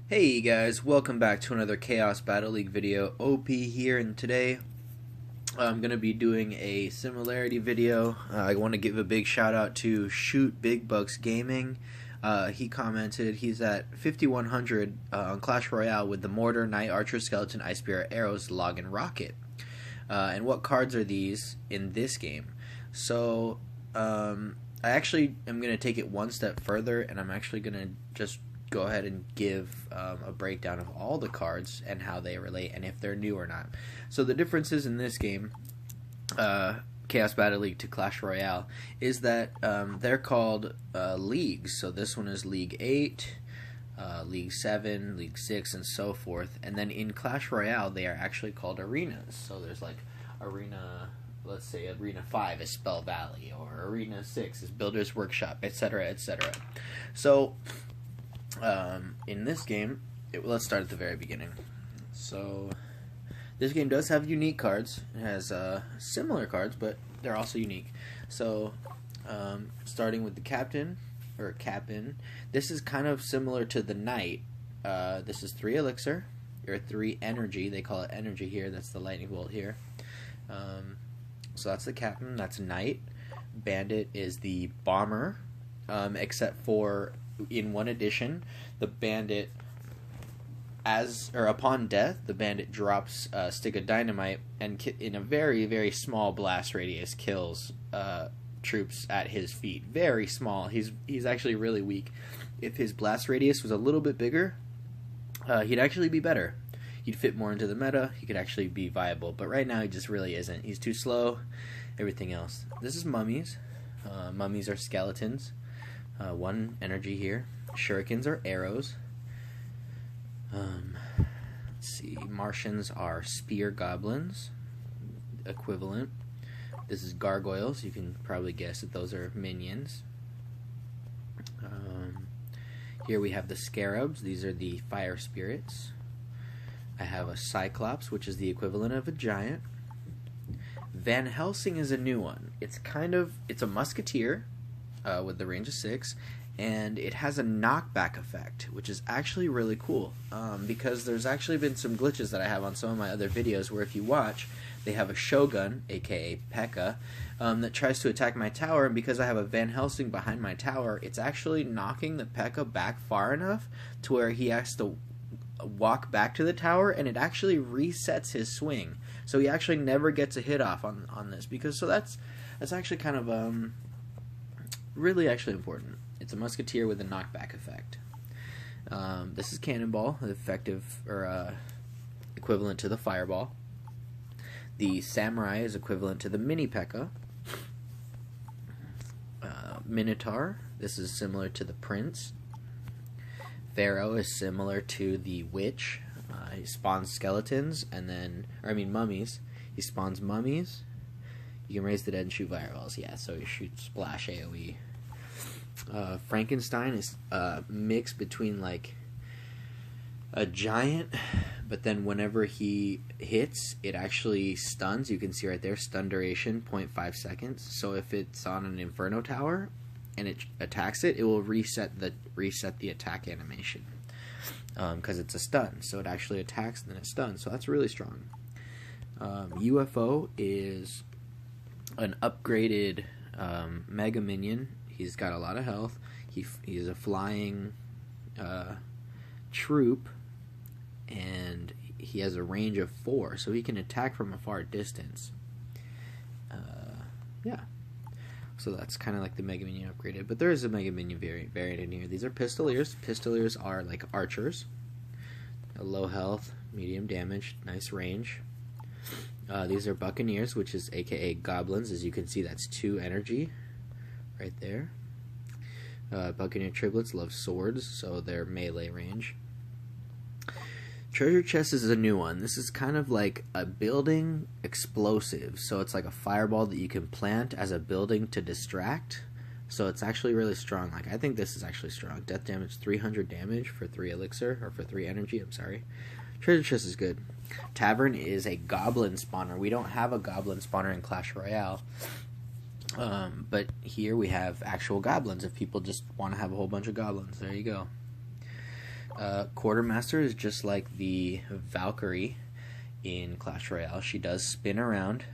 Hey guys, welcome back to another Chaos Battle League video. OP here, and today I'm going to be doing a similarity video. I want to give a big shout out to Shoot Big Bucks Gaming. He commented he's at 5100 on Clash Royale with the Mortar, Knight, Archer, Skeleton, Ice Spirit, Arrows, Log, and Rocket. And what cards are these in this game? So I actually am going to take it one step further, and I'm actually going to just go ahead and give a breakdown of all the cards and how they relate and if they're new or not. So the differences in this game, Chaos Battle League to Clash Royale, is that they're called leagues. So this one is League 8, League 7, League 6, and so forth. And then in Clash Royale, they are actually called arenas. So there's like Arena, let's say Arena 5 is Spell Valley, or Arena 6 is Builder's Workshop, etc., etc. So in this game, let's start at the very beginning. So this game does have unique cards. It has similar cards, but they're also unique. So starting with the captain, this is kind of similar to the knight. This is 3 elixir, or 3 energy. They call it energy here. That's the lightning bolt here. So that's the captain. That's knight. Bandit is the bomber, except for in one edition, the bandit, upon death, the bandit drops a stick of dynamite and in a very, very small blast radius kills troops at his feet. Very small. He's actually really weak. If his blast radius was a little bit bigger, he'd actually be better. He'd fit more into the meta. He could actually be viable. But right now, he just really isn't. He's too slow. Everything else. This is mummies. Mummies are skeletons. 1 energy here. Shurikens are arrows. Let's see. Martians are spear goblins. Equivalent. This is gargoyles. You can probably guess that those are minions. Here we have the scarabs. These are the fire spirits. I have a cyclops, which is the equivalent of a giant. Van Helsing is a new one. It's a musketeer with the range of 6, and it has a knockback effect, which is actually really cool, because there's actually been some glitches that I have on some of my other videos where if you watch, they have a shogun, aka P.E.K.K.A., that tries to attack my tower, and because I have a Van Helsing behind my tower, it's actually knocking the P.E.K.K.A. back far enough to where he has to walk back to the tower, and it actually resets his swing, so he actually never gets a hit off on this, because that's actually kind of really actually important. It's a musketeer with a knockback effect. This is cannonball, effective or equivalent to the fireball. The samurai is equivalent to the mini P.E.K.K.A. Minotaur, this is similar to the prince. Pharaoh is similar to the witch. He spawns skeletons, and then, mummies. He spawns mummies. You can raise the dead and shoot fireballs. Yeah, so you shoot splash AoE. Frankenstein is a mix between like a giant, but then whenever he hits, it actually stuns. You can see right there, stun duration 0.5 seconds. So if it's on an Inferno tower and it attacks it, it will reset the attack animation, because it's a stun. So it actually attacks and then it stuns. So that's really strong. UFO is an upgraded mega minion. He's got a lot of health. He's a flying troop, and he has a range of 4, so he can attack from a far distance. Yeah. So that's kind of like the Mega Minion upgraded, but there is a Mega Minion variant in here. These are Pistoliers. Pistoliers are like archers. A low health, medium damage, nice range. These are Buccaneers, which is aka goblins. As you can see, that's 2 energy right there. Buccaneer triplets love swords, so they're melee range. Treasure chest is a new one. This is kind of like a building explosive, so it's like a fireball that you can plant as a building to distract. So it's actually really strong. Like, I think this is actually strong. Death damage 300 damage for 3 elixir, or for 3 energy, I'm sorry. Treasure chest is good. Tavern is a goblin spawner. We don't have a goblin spawner in Clash Royale. But here we have actual goblins if people just want to have a whole bunch of goblins. There you go. Quartermaster is just like the Valkyrie in Clash Royale. She does spin around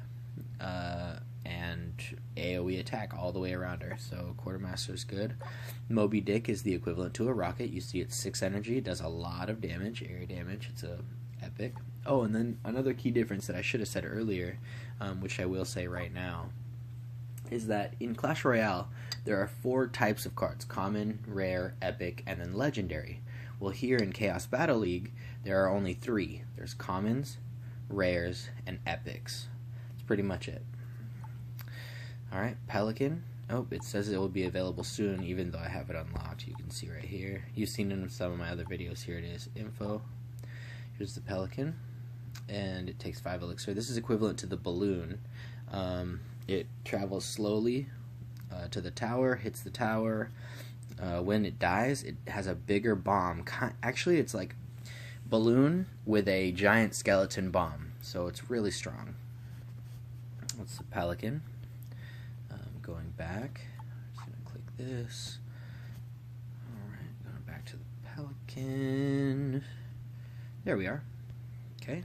and AoE attack all the way around her, so Quartermaster is good. Moby Dick is the equivalent to a rocket. You see it's 6 energy, it does a lot of damage, area damage, it's a epic. Oh, and then another key difference that I should have said earlier, which I will say right now, is that in Clash Royale, there are 4 types of cards: common, rare, epic, and then legendary. Well, here in Chaos Battle League, there are only 3. There's commons, rares, and epics. That's pretty much it. Alright, Pelican. Oh, it says it will be available soon, even though I have it unlocked. You can see right here. You've seen it in some of my other videos. Here it is, info. Here's the Pelican, and it takes 5 elixir. This is equivalent to the balloon. It travels slowly to the tower, hits the tower. When it dies, it has a bigger bomb. Actually, it's like balloon with a giant skeleton bomb, so it's really strong. That's the Pelican. Going back, I'm just gonna click this. Alright, going back to the Pelican. There we are. Okay.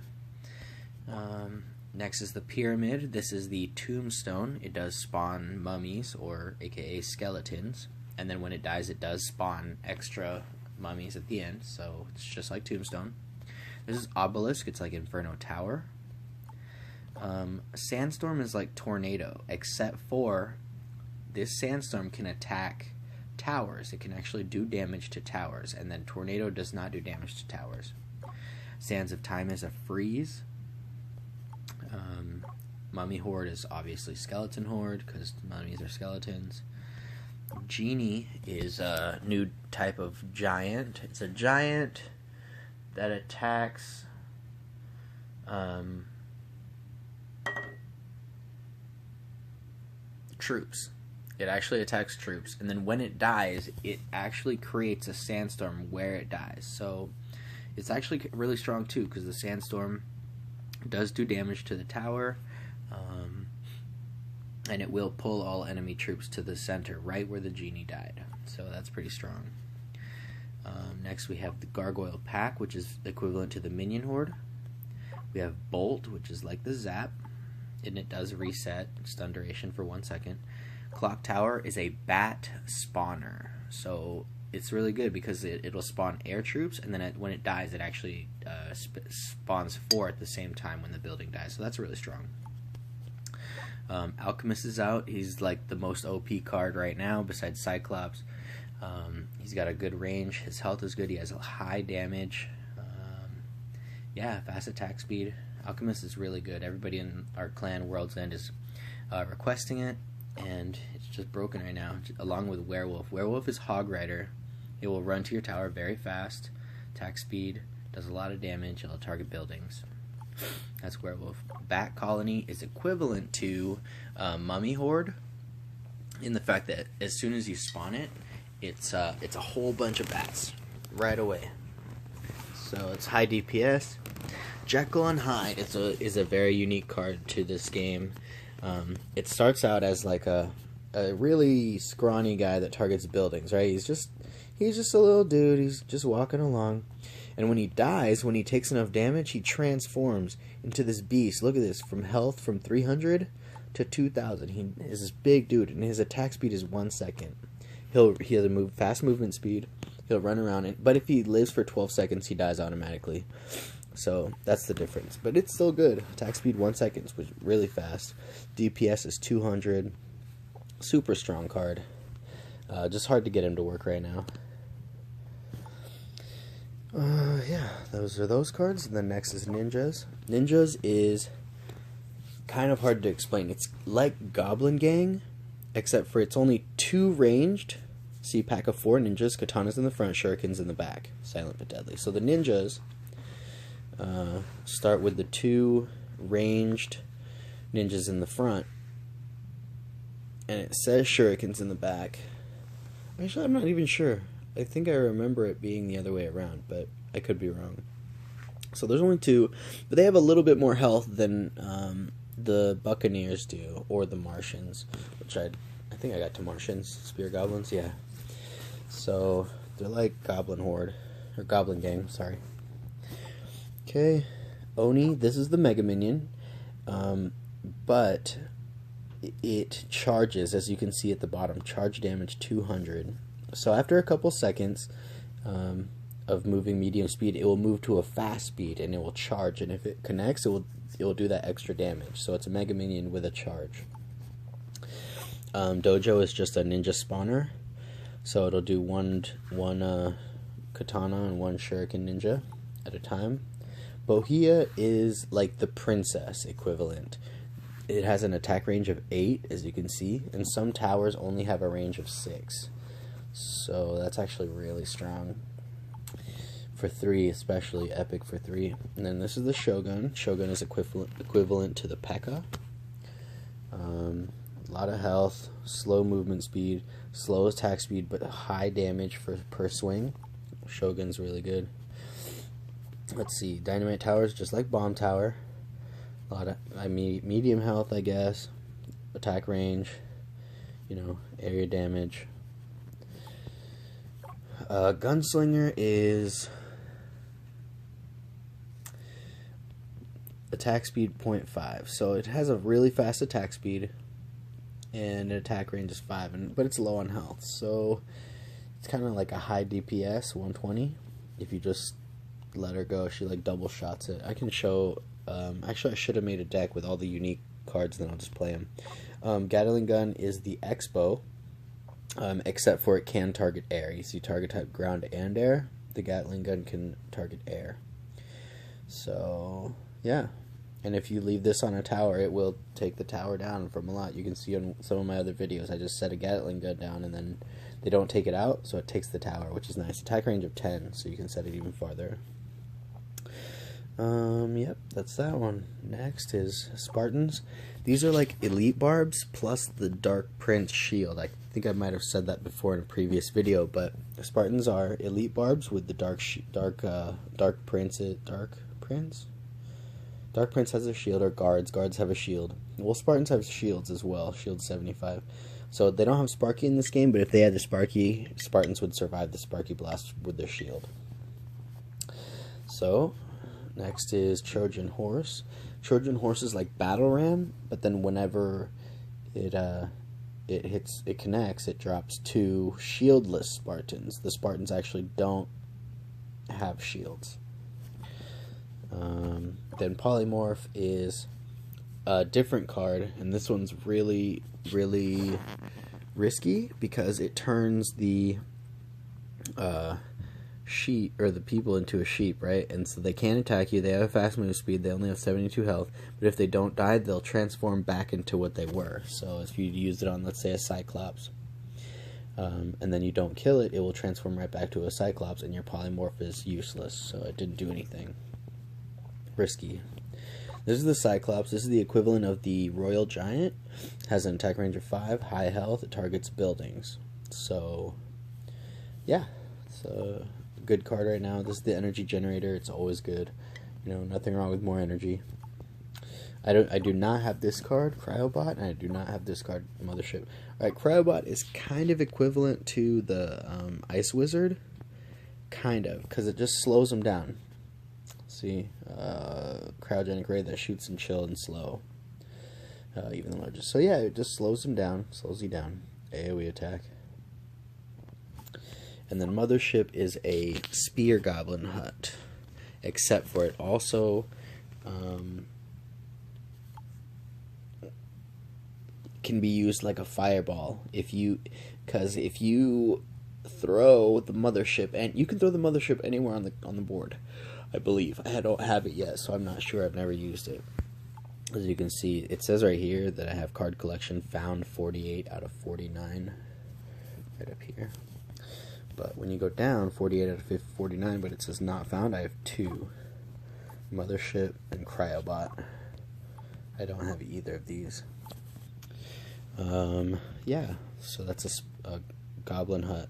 Next is the Pyramid. This is the Tombstone. It does spawn mummies, or aka skeletons, and then when it dies it does spawn extra mummies at the end, so it's just like Tombstone. This is Obelisk. It's like Inferno Tower. Sandstorm is like Tornado, except for this Sandstorm can attack towers. It can actually do damage to towers, and then Tornado does not do damage to towers. Sands of Time is a freeze. Mummy Horde is obviously Skeleton Horde, because mummies are skeletons. Genie is a new type of giant. It's a giant that attacks troops. It actually attacks troops, and then when it dies, it actually creates a sandstorm where it dies. So it's actually really strong too, because the sandstorm does do damage to the tower, and it will pull all enemy troops to the center, right where the genie died. So that's pretty strong. Next we have the Gargoyle Pack, which is equivalent to the Minion Horde. We have Bolt, which is like the Zap, and it does reset stun duration for 1 second. Clock Tower is a bat spawner, so it's really good because it'll spawn air troops, and then when it dies, it actually spawns 4 at the same time when the building dies, so that's really strong. Alchemist is out. He's like the most OP card right now besides Cyclops. He's got a good range, his health is good, he has a high damage, yeah, fast attack speed. Alchemist is really good. Everybody in our clan, World's End, is requesting it, and it's just broken right now, along with Werewolf. Werewolf is Hog Rider. It will run to your tower very fast, attack speed, does a lot of damage, it'll target buildings. That's Werewolf. Bat Colony is equivalent to Mummy Horde in the fact that as soon as you spawn it, it's a whole bunch of bats right away. So it's high DPS. Jekyll and Hyde is a very unique card to this game. It starts out as like a really scrawny guy that targets buildings, right? He's just a little dude. He's just walking along, and when he dies, when he takes enough damage, he transforms into this beast. Look at this, from health from 300 to 2,000. He is this big dude, and his attack speed is 1 second. He has a fast movement speed. He'll run around it, but if he lives for 12 seconds, he dies automatically. So that's the difference, but it's still good. Attack speed 1 second, which is really fast. DPS is 200. Super strong card. Just hard to get him to work right now. Yeah, those are those cards. And then next is Ninjas. Ninjas is kind of hard to explain. It's like Goblin Gang, except for it's only 2 ranged. See, pack of 4 ninjas, katanas in the front, shurikens in the back. Silent but deadly. So the ninjas start with the 2 ranged ninjas in the front, and it says shurikens in the back. Actually, I'm not even sure. I think I remember it being the other way around, but I could be wrong. So there's only 2, but they have a little bit more health than the Buccaneers do, or the Martians, which I think I got to Martians, Spear Goblins, yeah. So they're like Goblin Horde, or Goblin Gang, sorry. Okay, Oni, this is the Mega Minion, but it charges, as you can see at the bottom, charge damage 200. So after a couple seconds of moving medium speed, it will move to a fast speed and it will charge, and if it connects, it will do that extra damage. So it's a Mega Minion with a charge. Dojo is just a ninja spawner, so it'll do one katana and one shuriken ninja at a time. Bohea is like the princess equivalent. It has an attack range of 8, as you can see, and some towers only have a range of 6. So that's actually really strong. For 3, especially epic for 3. And then this is the Shogun. Shogun is equivalent to the P.E.K.K.A. A lot of health, slow movement speed, slow attack speed, but high damage per swing. Shogun's really good. Let's see, Dynamite Tower is just like Bomb Tower. A lot of medium health, I guess. Attack range, area damage. Gunslinger is attack speed 0.5, so it has a really fast attack speed and an attack range is 5, but it's low on health, so it's kind of like a high DPS 120. If you just let her go, she like double shots it. I can show. Actually, I should have made a deck with all the unique cards, then I'll just play them. Gatling gun is the X-Bow, except for it can target air. You see target type ground and air. The Gatling gun can target air. So yeah, and if you leave this on a tower, it will take the tower down from a lot. You can see on some of my other videos, I just set a Gatling gun down and then they don't take it out, so it takes the tower, which is nice. Attack range of 10, so you can set it even farther. Yep, that's that one. Next is Spartans. These are like elite barbs plus the Dark Prince shield. I think I might have said that before in a previous video, but Spartans are elite barbs with the Dark Prince. Dark Prince has a shield, or guards. Guards have a shield. Well, Spartans have shields as well. Shield 75. So they don't have Sparky in this game, but if they had the Sparky, Spartans would survive the Sparky Blast with their shield. So next is Trojan Horse. Trojan Horse is like Battle Ram, but then whenever it connects, it drops 2 shieldless Spartans. The Spartans actually don't have shields. Then Polymorph is a different card, and this one's really, really risky because it turns the sheep, or the people, into a sheep, right? And so they can't attack you. They have a fast move speed. They only have 72 health. But if they don't die, they'll transform back into what they were. So if you used it on, let's say, a Cyclops, and then you don't kill it, it will transform right back to a Cyclops, and your Polymorph is useless. So it didn't do anything. Risky. This is the Cyclops. This is the equivalent of the Royal Giant. Has an attack range of 5, high health. It targets buildings. So yeah, it's a good card right now. This is the energy generator. It's always good. Nothing wrong with more energy. I do not have this card, Cryobot, and I do not have this card, Mothership. Alright, Cryobot is kind of equivalent to the Ice Wizard. Kind of, because it just slows them down. See, cryogenic ray that shoots and chill and slow, even the largest. So yeah, it just slows him down, slows you down. AoE attack. And then Mothership is a spear goblin hut, except for it also can be used like a fireball because if you throw the Mothership, and you can throw the Mothership anywhere on the board. I believe. I don't have it yet, so I'm not sure. I've never used it. As you can see, it says right here that I have card collection found 48 out of 49. Right up here. But when you go down, 48 out of 49, but it says not found, I have 2. Mothership and Cryobot. I don't have either of these. Yeah, so that's a goblin hut.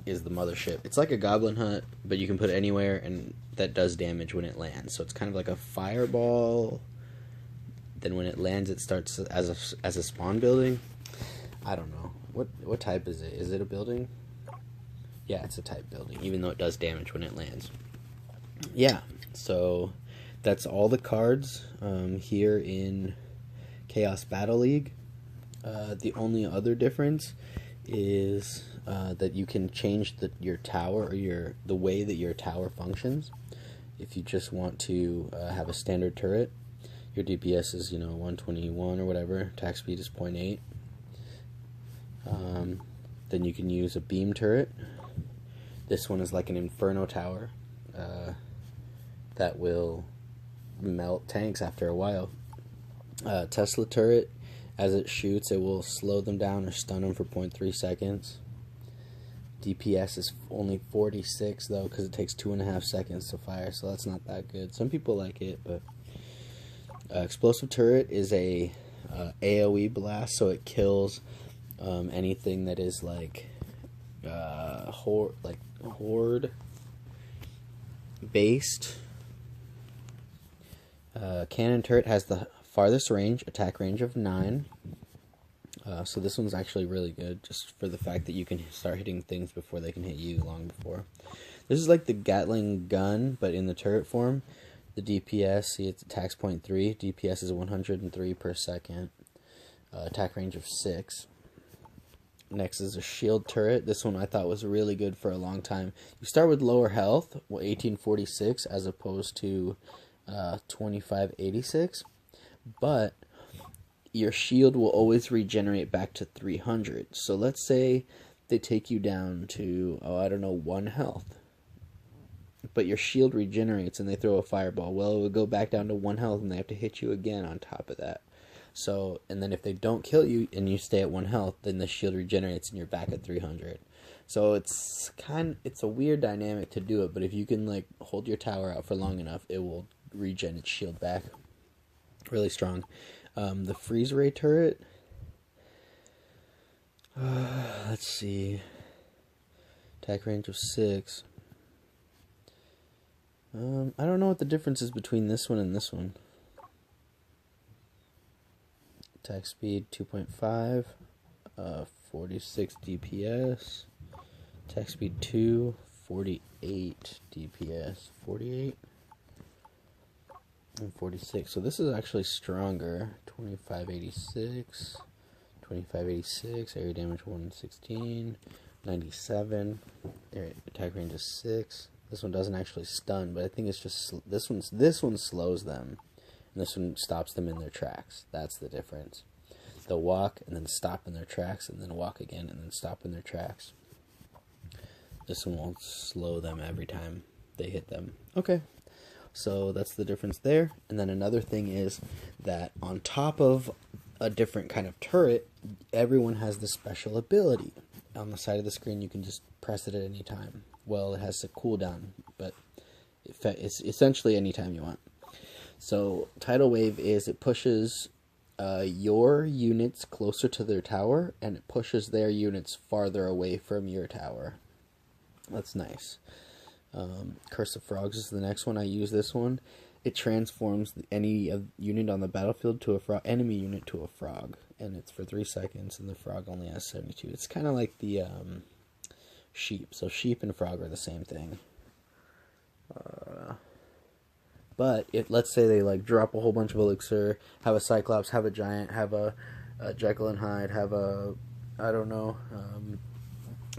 Is the Mothership. It's like a goblin hut, but you can put it anywhere, and that does damage when it lands. So it's kind of like a fireball. Then when it lands, it starts as a spawn building. I don't know what type is it. Is it a building? Yeah, it's a type building, even though it does damage when it lands. Yeah, so that's all the cards here in Chaos Battle League. The only other difference is that you can change your tower, or the way that your tower functions. If you just want to have a standard turret, your DPS is 121 or whatever, attack speed is 0.8. Then you can use a beam turret. This one is like an inferno tower that will melt tanks after a while. Tesla turret, as it shoots, it will slow them down or stun them for 0.3 seconds. DPS is only 46 though, because it takes 2.5 seconds to fire, so that's not that good. Some people like it, but explosive turret is a AoE blast, so it kills anything that is like horde based. Cannon turret has the farthest range, attack range of 9. So this one's actually really good, just for the fact that you can start hitting things before they can hit you, long before. This is like the Gatling gun, but in the turret form. The DPS, see, it's attacks 0.3. DPS is 103 per second. Attack range of 6. Next is a shield turret. This one I thought was really good for a long time. You start with lower health, 1846, as opposed to 2586, but your shield will always regenerate back to 300. So let's say they take you down to 1 health, but your shield regenerates and they throw a fireball. Well, it would go back down to 1 health and they have to hit you again on top of that. So, and then if they don't kill you and you stay at 1 health, then the shield regenerates and you're back at 300. So it's a weird dynamic to do it, but if you can like hold your tower out for long enough, it will regen its shield back. Really strong. The freeze ray turret, let's see, attack range of 6. I don't know what the difference is between this one and this one. Attack speed 2.5, 46 DPS. Attack speed 2, 48 DPS. 48 and 46. So this is actually stronger. 2586, 2586. Area damage 116, 97. Attack range is 6. This one doesn't actually stun, but I think it's just this one slows them. This one stops them in their tracks. That's the difference. They'll walk and then stop in their tracks and then walk again and then stop in their tracks. This one won't slow them every time they hit them. Okay, so that's the difference there. And then another thing is that on top of a different kind of turret, everyone has this special ability. On the side of the screen, you can just press it at any time. Well, it has a cooldown, but it's essentially any time you want. So tidal wave is it pushes your units closer to their tower, and it pushes their units farther away from your tower. That's nice. Curse of Frogs is the next one. I use this one. It transforms any unit on the battlefield to a enemy unit to a frog, and it's for 3 seconds, and the frog only has 72. It's kind of like the sheep. So sheep and frog are the same thing. But let's say they like drop a whole bunch of elixir, have a Cyclops, have a Giant, have a Jekyll and Hyde, have a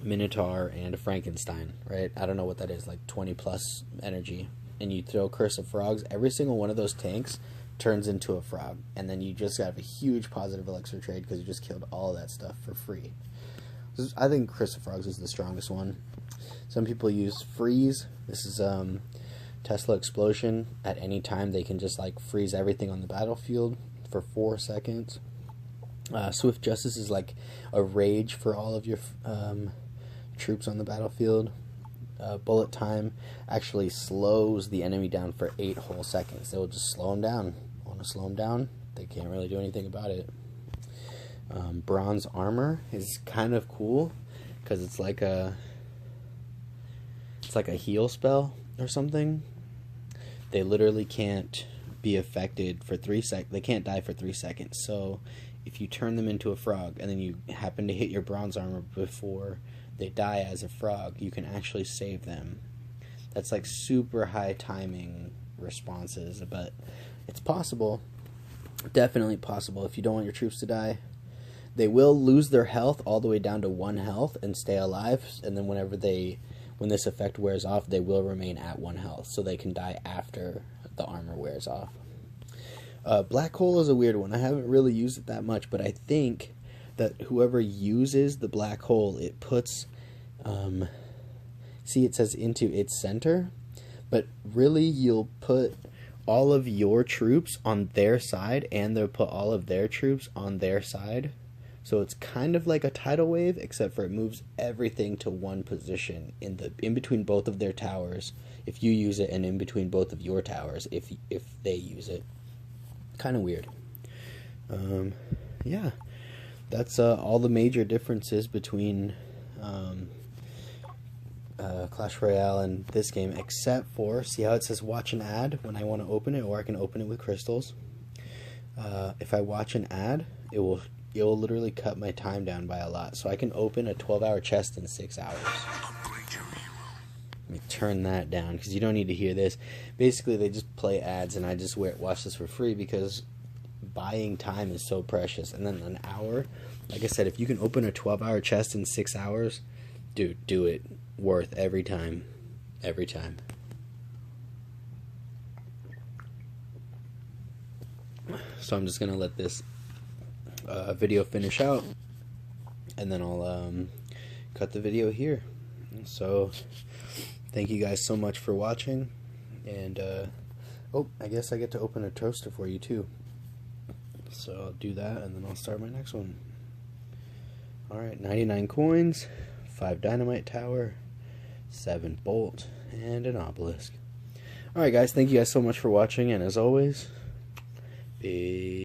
Minotaur and a Frankenstein, right? I don't know what that is, like 20 plus energy. And you throw Curse of Frogs, every single one of those tanks turns into a frog. And then you just have a huge positive elixir trade because you just killed all of that stuff for free. I think Curse of Frogs is the strongest one. Some people use Freeze. This is Tesla Explosion. At any time they can just like freeze everything on the battlefield for 4 seconds. Swift Justice is like a rage for all of your troops on the battlefield. Bullet Time actually slows the enemy down for 8 whole seconds. They will just slow them down. Want to slow them down? They can't really do anything about it. Bronze Armor is kind of cool because it's like a heal spell or something. They literally can't be affected for 3 seconds. They can't die for 3 seconds. So if you turn them into a frog and then you happen to hit your bronze armor before they die as a frog, you can actually save them. That's like super high timing responses, but it's possible. Definitely possible if you don't want your troops to die. They will lose their health all the way down to 1 health and stay alive, and then when this effect wears off, they will remain at 1 health, so they can die after the armor wears off. Black hole is a weird one. I haven't really used it that much, but I think that whoever uses the black hole, it puts, see, it says into its center, but really you'll put all of your troops on their side, and they'll put all of their troops on their side. So it's kind of like a tidal wave, except for it moves everything to one position in between both of their towers if you use it, and in between both of your towers if they use it. Kind of weird. Yeah, that's all the major differences between Clash Royale and this game, except for, see how it says watch an ad when I want to open it, or I can open it with crystals. If I watch an ad, it will literally cut my time down by a lot. So I can open a 12-hour chest in 6 hours. Let me turn that down because you don't need to hear this. Basically, they just play ads, and I just watch this for free because buying time is so precious. And then an hour, like I said, if you can open a 12-hour chest in 6 hours, dude, do it. Worth every time. Every time. So I'm just going to let this video finish out, and then I'll cut the video here. So thank you guys so much for watching, and oh, I guess I get to open a toaster for you too, so I'll do that and then I'll start my next one. Alright, 99 coins, 5 dynamite tower, 7 bolt, and an obelisk. Alright guys, thank you guys so much for watching, and as always, peace.